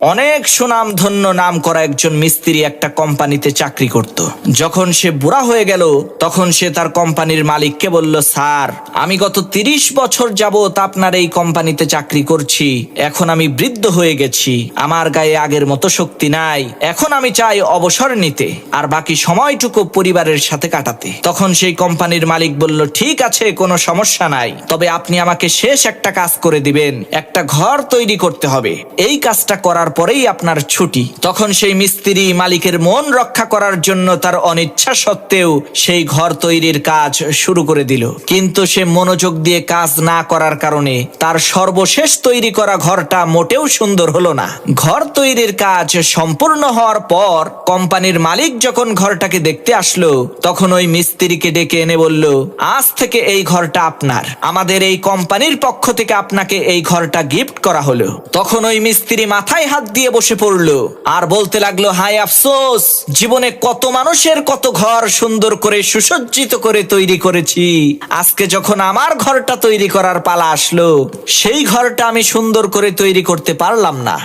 অনেক সুনামধন্য নাম করা একজন মিস্ত্রি একটা কোম্পানিতে চাকরি করত। যখন সে বুড়া হয়ে গেল তখন সে তার কোম্পানির মালিককে বলল, স্যার, আমি গত 30 বছর যাবত আপনার এই কোম্পানিতে চাকরি করছি। এখন আমি বৃদ্ধ হয়ে গেছি, আমার গায়ে আগের মতো শক্তি নাই। এখন আমি চাই অবসর নিতে আর বাকি সময়টুকু পরিবারের সাথে কাটাতে। তখন সেই কোম্পানির মালিক বলল, ঠিক আছে, কোনো সমস্যা নাই, তবে আপনি আমাকে শেষ একটা কাজ করে দিবেন, একটা ঘর তৈরি করতে হবে। এই কাজটা করার পরেই আপনার ছুটি। তখন সেই মিস্ত্রি মালিকের মন রক্ষা করার জন্য তার অনিচ্ছা সত্ত্বেও সেই ঘর তৈরির কাজ শুরু করে দিল। কিন্তু সে মনোযোগ দিয়ে কাজ না করার কারণে তার সর্বশেষ তৈরি করা ঘরটা মোটেও সুন্দর হলো না। ঘর তৈরির কাজ সম্পূর্ণ হওয়ার পর কোম্পানির মালিক যখন ঘরটাকে দেখতে আসলো তখন ওই মিস্ত্রিকে ডেকে এনে বলল, আজ থেকে এই ঘরটা আপনার, আমাদের এই কোম্পানির পক্ষ থেকে আপনাকে এই ঘরটা গিফট করা হলো। তখন ওই মিস্ত্রি মাথায় হাত দিয়ে বসে পড়লো আর বলতে লাগলো, হায় আফসোস, জীবনে কত মানুষের কত ঘর সুন্দর করে সুসজ্জিত করে তৈরি করেছি, আজকে যখন আমার ঘরটা তৈরি করার পালা আসলো সেই ঘরটা আমি সুন্দর করে তৈরি করতে পারলাম না।